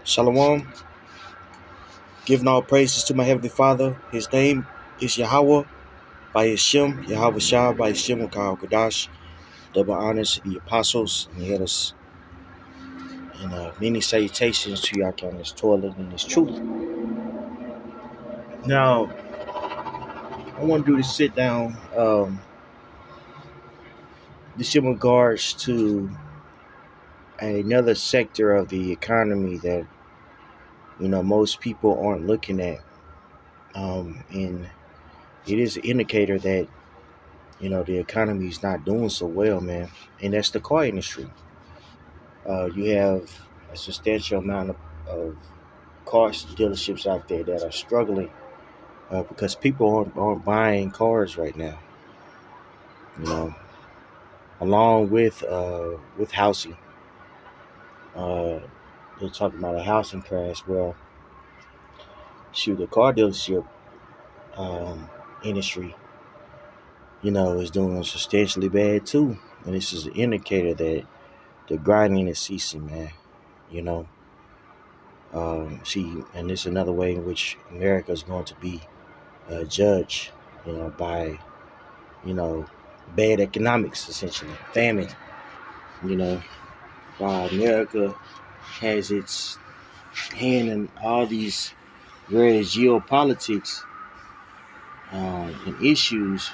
Shalom, giving all praises to my heavenly Father. His name is Yahweh by His Shem, Yahweh Shah by His Shem, Wakar Kodash. Double honors to the apostles and the others, and many salutations to Yahweh on His toilet and His truth. Now, I want to do this sit down. This in regards to another sector of the economy that most people aren't looking at, and it is an indicator that the economy is not doing so well, man. And that's the car industry. You have a substantial amount of car dealerships out there that are struggling because people aren't buying cars right now. You know, along with housing, uh, they're talking about a housing crash. Well, shoot, the car dealership um, industry, is doing substantially bad too. And this is an indicator that the grinding is ceasing, man. You know, see, and this is another way in which America is going to be judged, by, you know, bad economics, essentially, famine. You know, while America has its hand in all these various geopolitics and issues,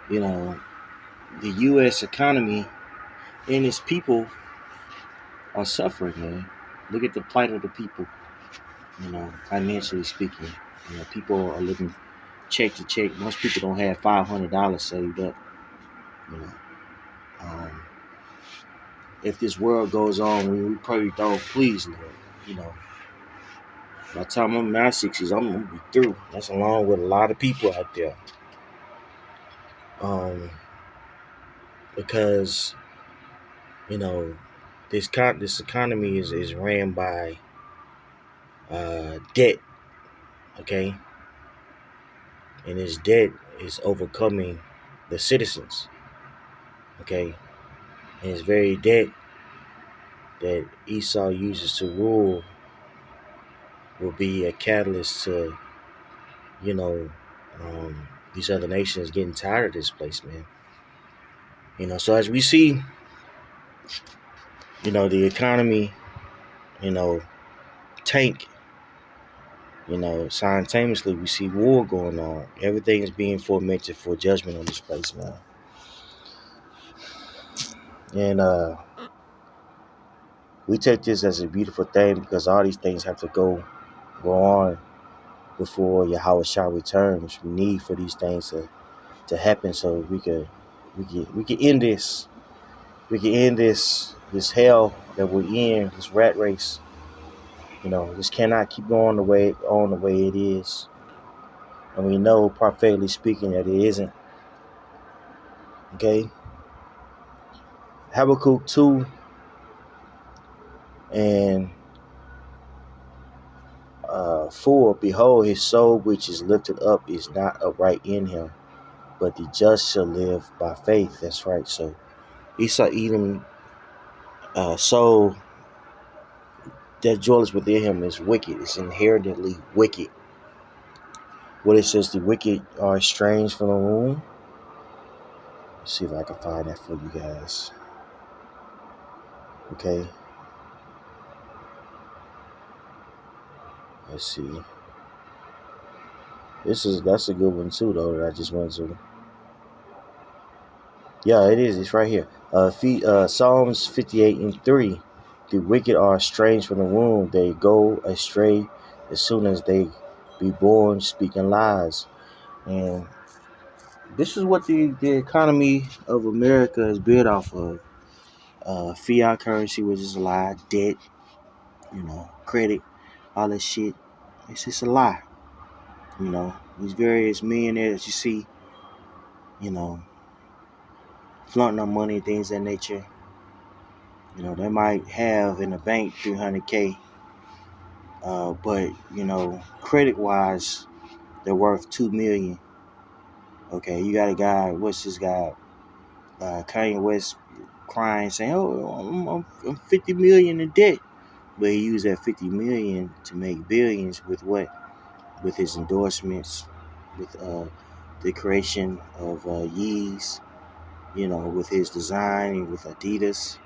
you know, the U.S. economy and its people are suffering, man. Look at the plight of the people, financially speaking. People are living check to check. Most people don't have $500 saved up. You know, um, if this world goes on, we probably don't. Please, Lord. You know, by the time I'm in my 60s, I'm gonna be through. That's along with a lot of people out there. Um, because you know, this economy is ran by debt. Okay, and this debt is overcoming the citizens. Okay, and it's very debt that Esau uses to rule will be a catalyst to, you know, these other nations getting tired of this place, man. So as we see, the economy, you know, tank, simultaneously we see war going on. Everything is being fomented for judgment on this place, man. And we take this as a beautiful thing because all these things have to go on before Yahweh Shah returns. We need for these things to happen so we can end this. We can end this hell that we're in, this rat race. This cannot keep going the way it is. And we know, prophetically speaking, that it isn't. Okay? Habakkuk 2 and 4, behold, his soul which is lifted up is not upright in him, but the just shall live by faith. That's right. So Esau Edom soul that dwells within him is wicked. It's inherently wicked. What it says, the wicked are estranged from the womb. Let's see if I can find that for you guys. Okay. Let's see. That's a good one too, though. That I just went to. Yeah, it is. It's right here. Psalms 58:3. The wicked are estranged from the womb. They go astray as soon as they be born, speaking lies. And this is what the economy of America is built off of. Fiat currency, which is a lie. Debt, credit, all that shit. It's just a lie. These various millionaires you see, you know, flaunting their money, things of that nature. They might have in the bank 300K, but credit wise, they're worth 2 million. Okay, you got a guy. What's this guy? Kanye West crying, saying, "Oh, I'm 50 million in debt." But he used that 50 million to make billions with what? With his endorsements, with the creation of Yeez, with his design and with Adidas,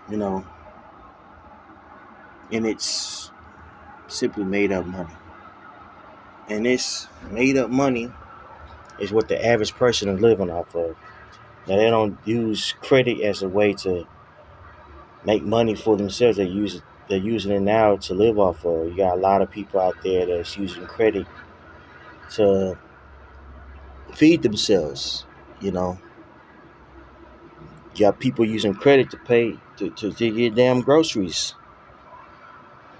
you know, and it's simply made up money. And this made up money is what the average person is living off of. Now they don't use credit as a way to make money for themselves. They're using it now to live off of. You got a lot of people out there that's using credit to feed themselves. You know, you got people using credit to pay to get damn groceries.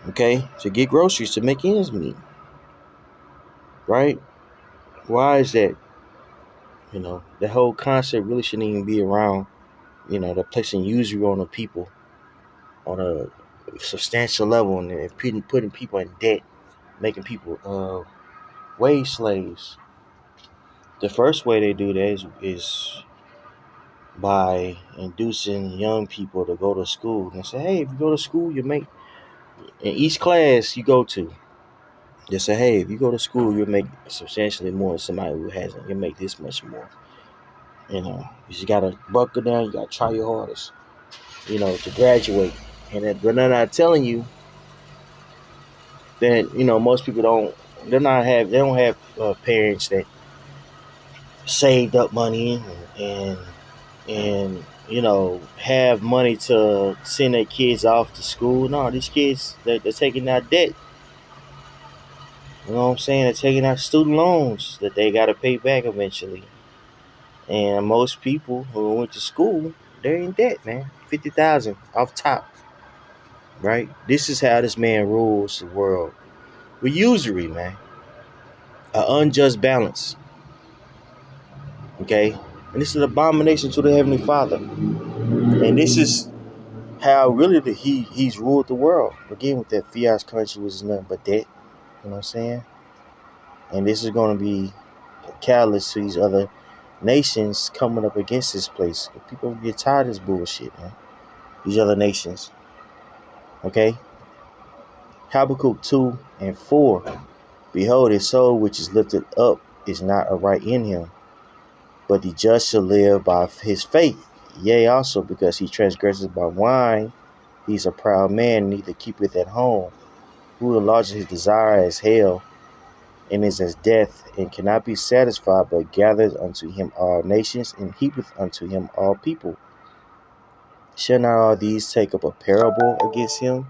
Okay, to get groceries to make ends meet. Right? Why is that? The whole concept really shouldn't even be around. They're placing usury on the people on a substantial level and putting people in debt, making people wage slaves. The first way they do that is by inducing young people to go to school and say, hey, if you go to school, you make in each class you go to. They say, hey, if you go to school, you'll make substantially more than somebody who hasn't. You'll make this much more. You just gotta buckle down. You gotta try your hardest. To graduate. But they're not telling you that most people don't. They don't have parents that saved up money and have money to send their kids off to school. No, these kids they're taking out debt. You know what I'm saying? They're taking out student loans that they got to pay back eventually. And most people who went to school, they're in debt, man. 50,000 off top, right? This is how this man rules the world with usury, man. An unjust balance, okay? And this is an abomination to the Heavenly Father. And this is how really he's ruled the world. Again, with that fiat currency, which is nothing but debt. You know what I'm saying? And this is going to be a catalyst to these other nations coming up against this place. People get tired of this bullshit, man. These other nations. Okay? Habakkuk 2 and 4. Behold, his soul which is lifted up is not aright in him, but the just shall live by his faith. Yea, also because he transgresses by wine, he's a proud man, neither keepeth at home, who enlarges his desire as hell, and is as death, and cannot be satisfied, but gathers unto him all nations, and heapeth unto him all people. Shall not all these take up a parable against him,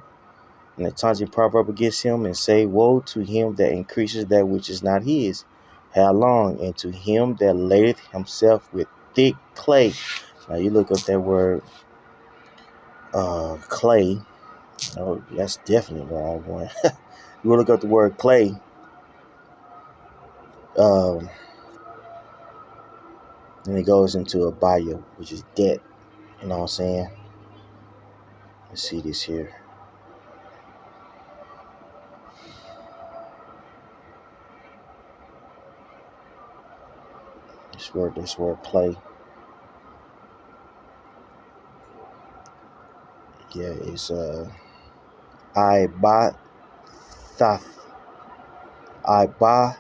and a taunting proverb against him, and say, woe to him that increases that which is not his? How long? And to him that ladeth himself with thick clay. Now you look up that word clay. Oh, that's definitely the wrong one. You look up the word clay. And it goes into a bio, which is debt. You know what I'm saying? Let's see this here. This word play. Yeah, it's Ibathath. Ibathayath.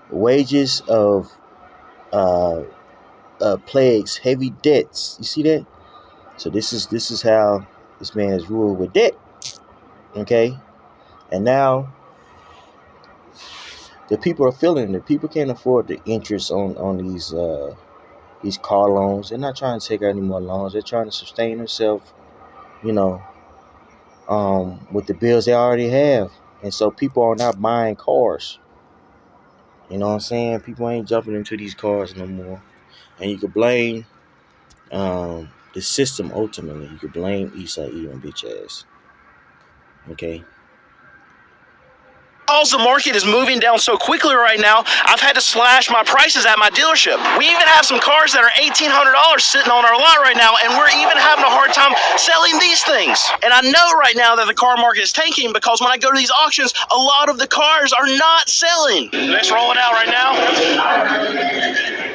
Wages of plagues, heavy debts. You see that? So this is how this man is ruled with debt. Okay? And now the people are feeling it. People can't afford the interest on these car loans. They're not trying to take out any more loans. They're trying to sustain themselves, with the bills they already have. And so people are not buying cars. You know what I'm saying? People ain't jumping into these cars no more. And you could blame the system ultimately. You could blame Esau Edom bitch ass. Okay? Because the market is moving down so quickly right now, I've had to slash my prices at my dealership. We even have some cars that are $1,800 sitting on our lot right now, and we're even having a hard time selling these things. And I know right now that the car market is tanking because when I go to these auctions, a lot of the cars are not selling. Let's roll it out right now.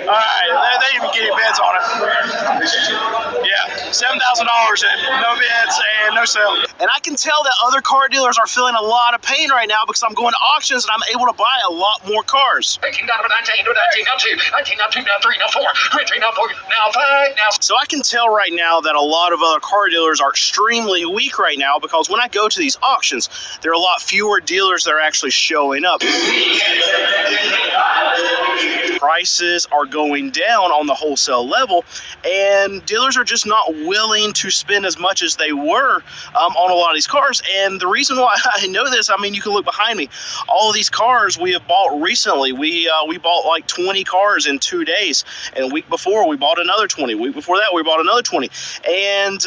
All right, they even getting bids on it. and no bids and no sale. And I can tell that other car dealers are feeling a lot of pain right now because I'm going to auctions and I'm able to buy a lot more cars. 18, now 19, now 2, 19, now 2, now 3, now 4, 23, now 4, now 5, now 6. So I can tell right now that a lot of other car dealers are extremely weak right now because when I go to these auctions, there are a lot fewer dealers that are actually showing up. Prices are going down on the wholesale level, and dealers are just not willing to spend as much as they were on a lot of these cars. And the reason why I know this, I mean, you can look behind me. All of these cars we have bought recently. We bought like 20 cars in 2 days, and a week before we bought another 20. A week before that we bought another 20. And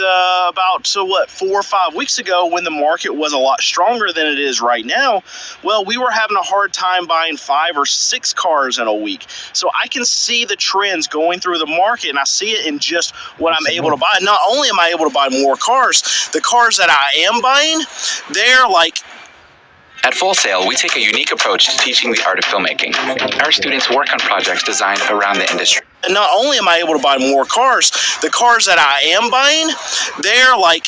about 4 or 5 weeks ago, when the market was a lot stronger than it is right now, well, we were having a hard time buying 5 or 6 cars in a week. So I can see the trends going through the market, and I see it in just what I'm able to buy. Not only am I able to buy more cars, the cars that I am buying, they're like... At Full Sail, we take a unique approach to teaching the art of filmmaking. Our students work on projects designed around the industry. And not only am I able to buy more cars, the cars that I am buying, they're like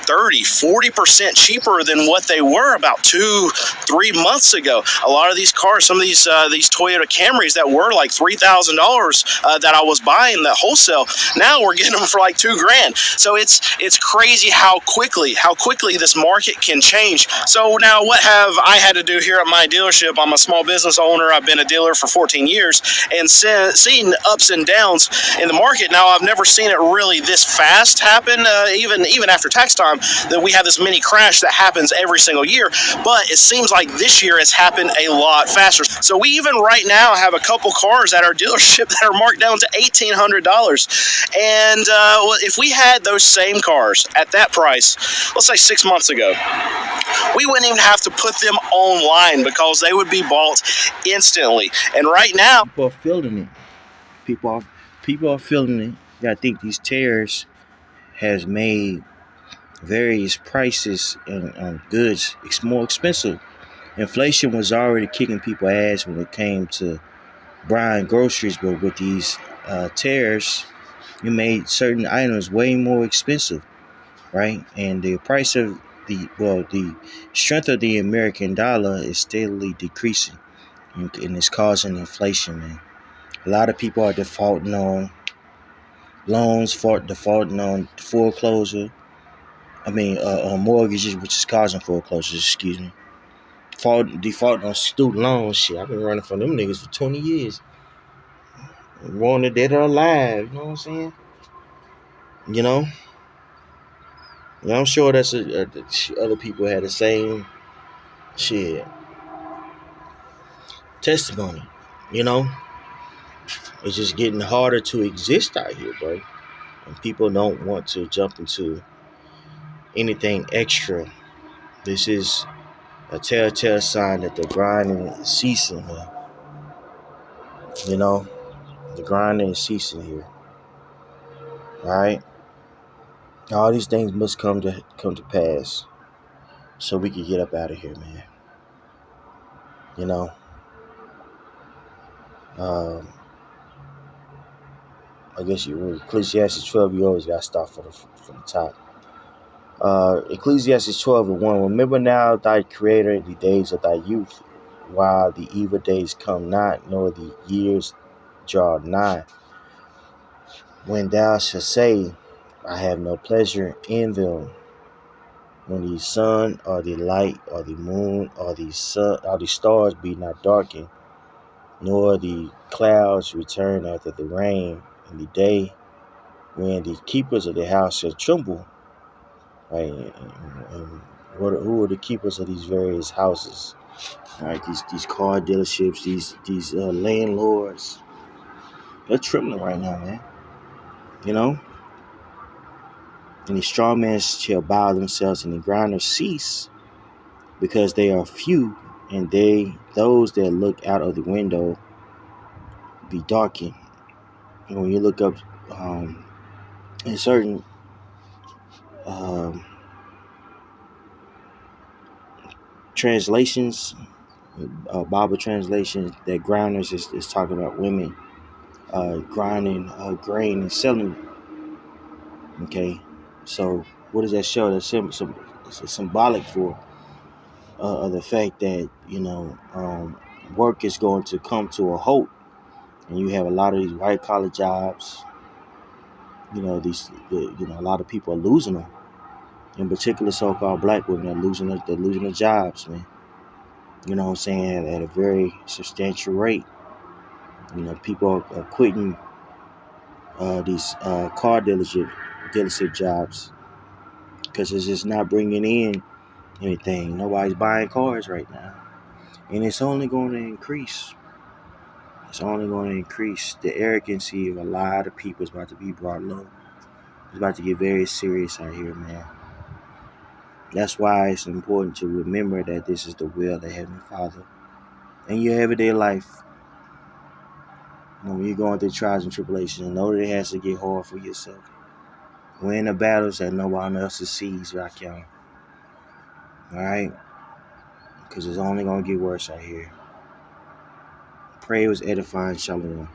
30-40% cheaper than what they were about 2-3 months ago. A lot of these cars, some of these Toyota Camrys that were like $3,000 that I was buying the wholesale, now we're getting them for like $2,000. So it's crazy how quickly this market can change. So now what have I had to do here at my dealership? I'm a small business owner. I've been a dealer for 14 years and seen ups and downs in the market. Now I've never seen it really this fast happen, even after tax time, that we have this mini crash that happens every single year, but it seems like this year has happened a lot faster. So we even right now have a couple cars at our dealership that are marked down to $1,800. And if we had those same cars at that price, let's say 6 months ago, we wouldn't even have to put them online because they would be bought instantly. And right now, people are feeling it. People are feeling it. I think these tariffs has made various prices and goods more expensive. Inflation was already kicking people ass when it came to buying groceries, but with these tariffs, it made certain items way more expensive, right? And the price of the strength of the American dollar is steadily decreasing, and it's causing inflation, man. A lot of people are defaulting on loans, defaulting on foreclosure. On mortgages, which is causing foreclosures, excuse me. Defaulting on student loans. Shit, I've been running from them niggas for 20 years. Wanted dead or alive, you know what I'm saying? You know? Yeah, I'm sure that's other people had the same shit. Testimony, you know? It's just getting harder to exist out here, bro. And people don't want to jump into anything extra. This is a telltale sign that the grinding is ceasing here. You know, the grinding is ceasing here. Alright? All these things must come to pass so we can get up out of here, man. You know? I guess Ecclesiastes 12, you always gotta start from the top. Ecclesiastes 12:1. Remember now thy Creator in the days of thy youth, while the evil days come not, nor the years draw nigh, when thou shalt say, I have no pleasure in them, when the sun or the light or the moon or the stars be not darkened, nor the clouds return after the rain, in the day when the keepers of the house shall tremble. Right, and who are the keepers of these various houses? All right, these car dealerships, these landlords, they're trembling right now, man. You know, and the strong men shall bow themselves, and the grinders cease, because they are few, and those that look out of the window be darkened. And when you look up in certain translations, Bible translations, that grinders is talking about women grinding grain and selling Okay, so what does that show? That's it's symbolic for of the fact that work is going to come to a halt, and you have a lot of these white collar jobs. A lot of people are losing them. In particular, so-called black women are losing their jobs, man. You know what I'm saying? At a very substantial rate. People are quitting these car dealership jobs because it's just not bringing in anything. Nobody's buying cars right now, and it's only going to increase. It's only going to increase. The arrogancy of a lot of people is about to be brought low. It's about to get very serious out here, man. That's why it's important to remember that this is the will of the Heavenly Father in your everyday life. When you're going through trials and tribulations, know that it has to get hard for yourself. Win the battles that no one else sees, Rakim. Alright? Because it's only going to get worse out here. Pray it was edifying. Shalom.